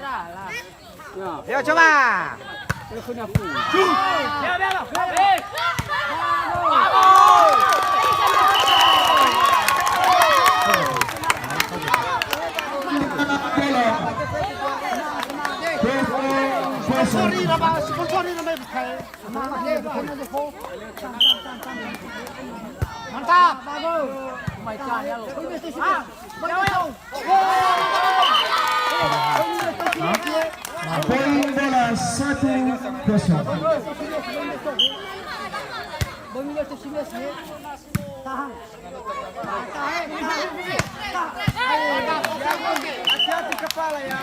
Ayo coba. Sorry na ba? Sorry na may bukay. Mantap. Poin bola 1-0.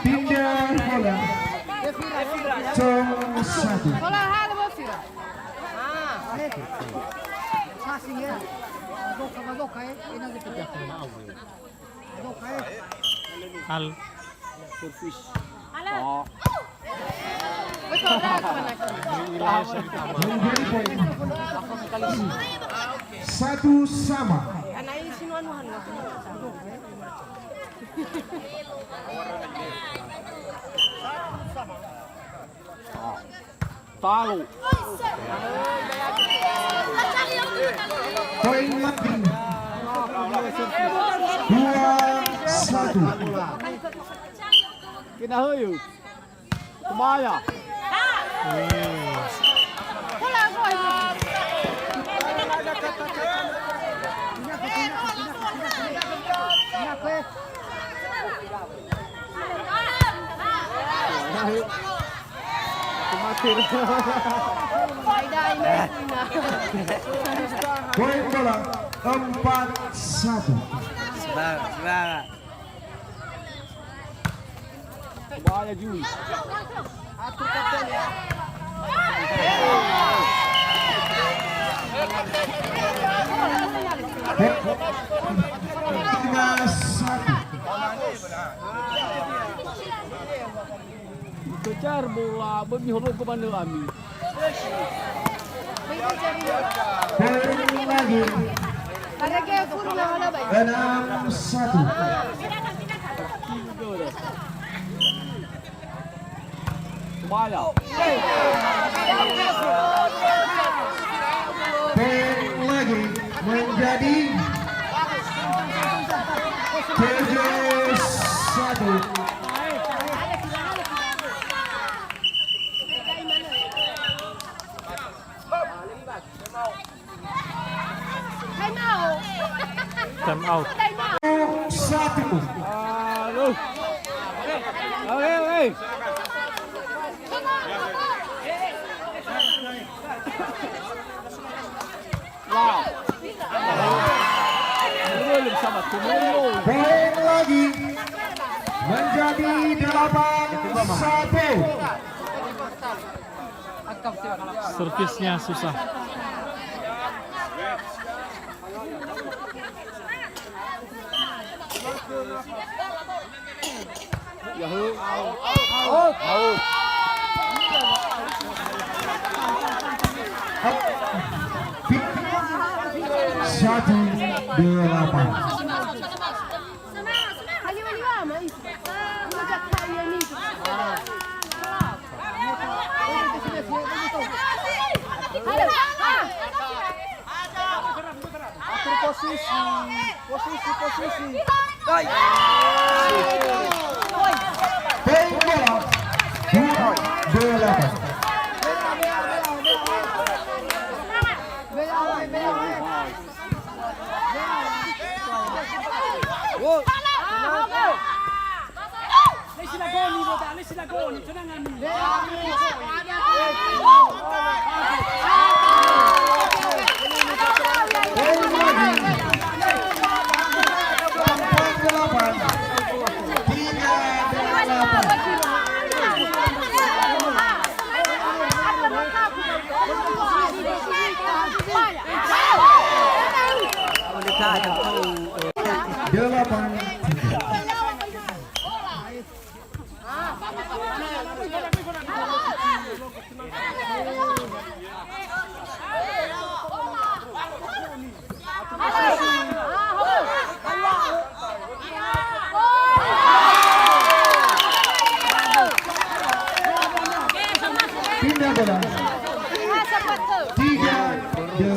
Pindah bola. Cong 1. Hal. Menjadi poin 1-1. Talu. Poin lagi 2-1. Kena heu. Kebaya. Poin bola 4-1. Semangat. Kebaya Jui. Kejar bola, bermihorok ke mana Ami? Poin lagi 6-1. Kebaya. Poin lagi menjadi 7-1. Time out. 1. Aduh. Oke. Wow. Belum sama Tumulong. Poin lagi menjadi 8-1. Servisnya susah. Yahoo. Out. 1-8. Posisi. Poin bola 2-8. bola 3-8.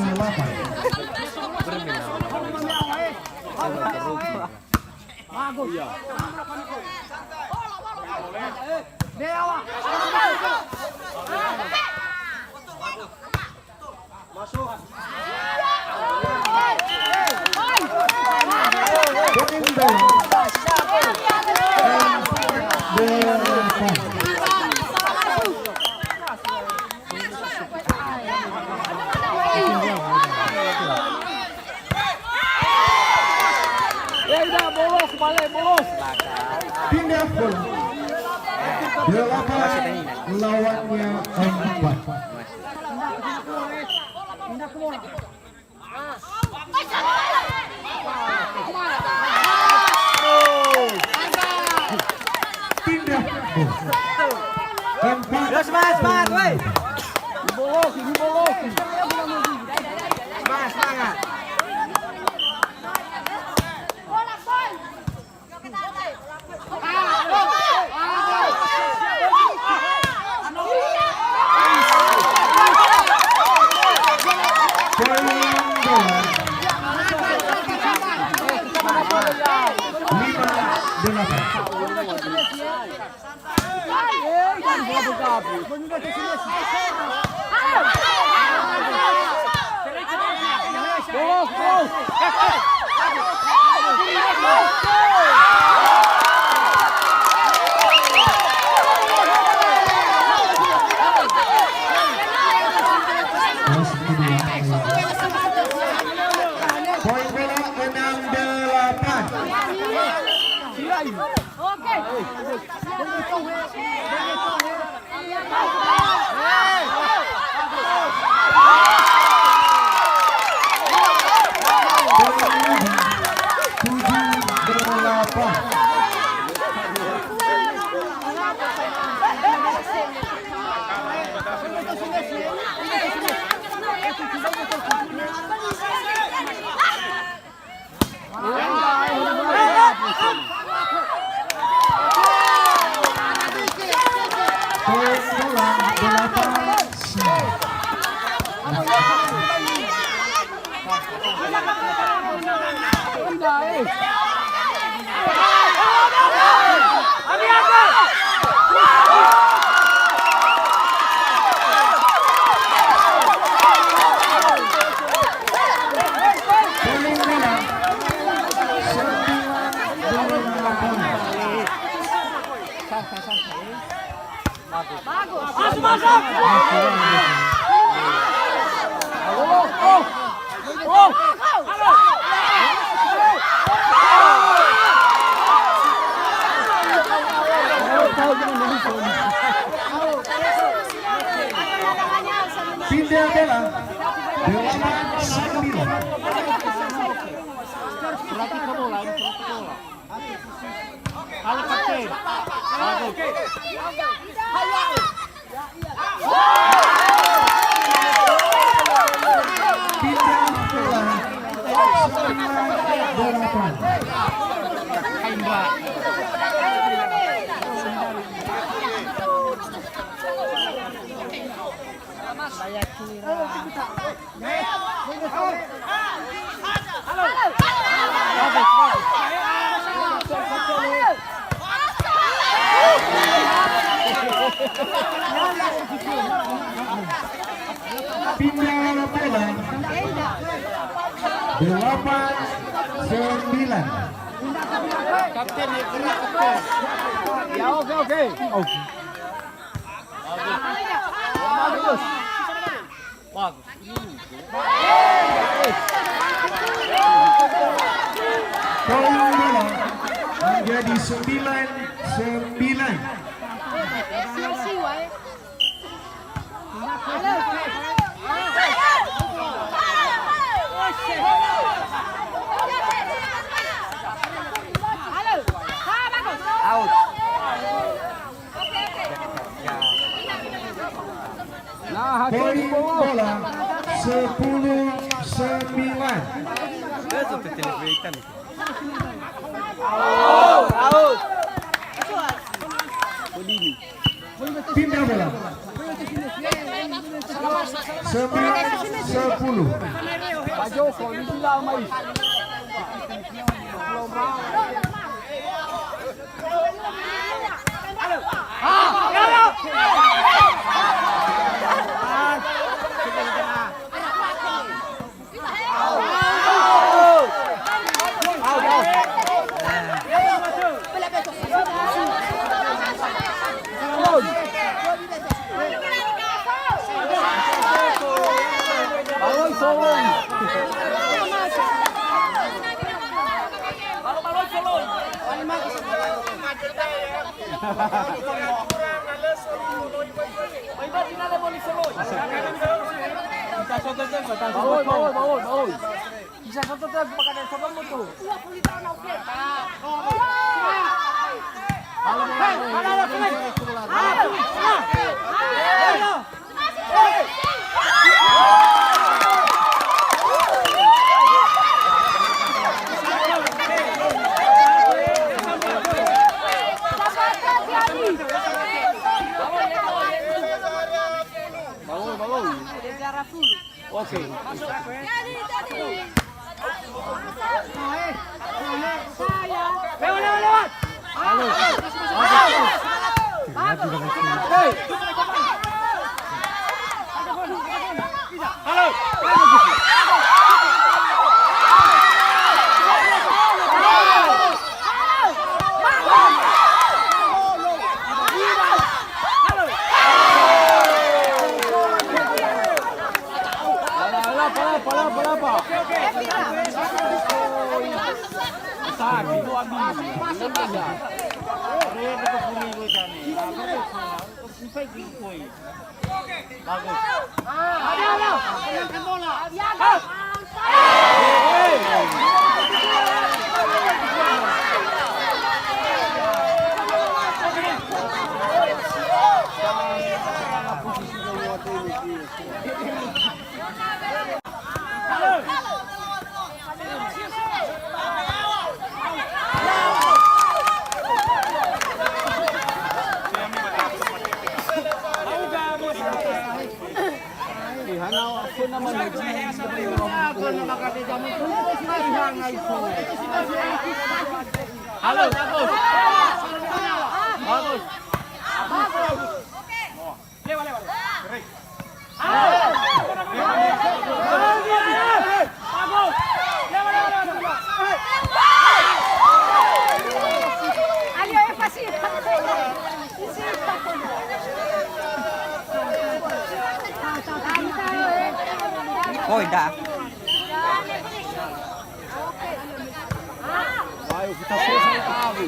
Bagus. Masuk. Poin bola 8. Udah bolos balik bolos. Pindah bola 8 lawannya 4. Pindah bola 4. Semangat, woi. Dibolosin. Semangat. Poin bola 5-8. Bolos. Poin bola 7-8. Poin bola 9. Pindah bola 8-9. Berarti ke bola. Halo kapten. Bagus. Pindah bola 9-8. Pindah bola 8-9. Kapten ya gerak kapten. Ya oke. Bagus. Poin bola menjadi 9-9. Out. Nah, hakim Poin bolos. bola 10-9. Out. Pindah bola 9-10. Pak Joko, ini bilang mais. Balon solong. Bawol. Bisa satu tag pakai sabon mo to. Bawol. Oke. Apa? Sabi itu ambil. Bagus. Ako naman halo, bagus. Oh, dah. Ayo kita selesai tahu.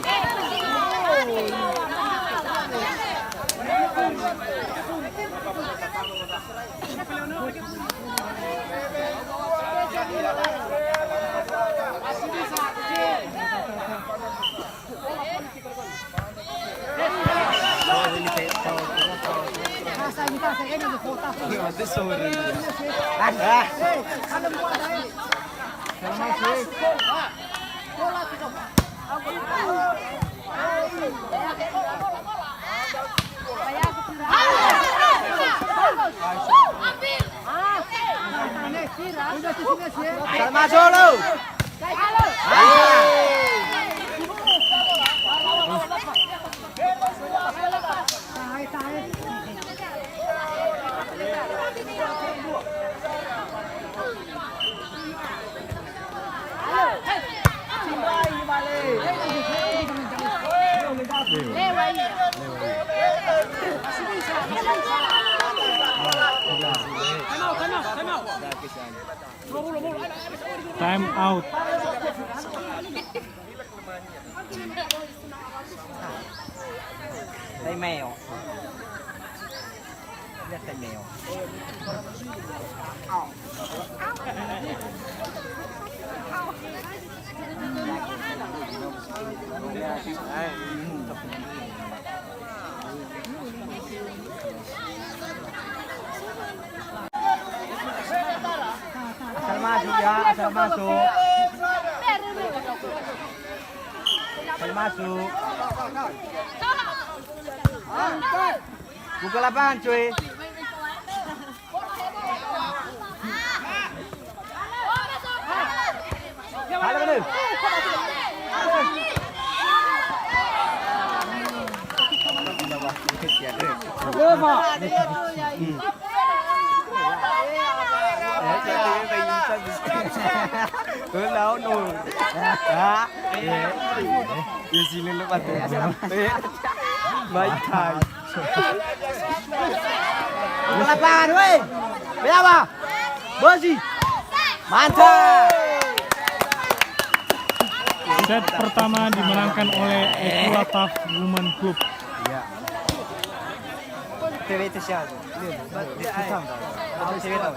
Masuk lu. Time out. Tay mèo. Rất tay mèo. Asal masuk ya, asal masuk. Asal masuk. Buka lapangan cuy. Halo bener. Nấu nồi đó yêu xin lên lớp ăn mấy thầy lapangan woi berapa bersih mantap. Set pertama dimenangkan oleh Equataf Women Club. Iya. TV itu siapa? Dia tahu. Tahu TV tahu.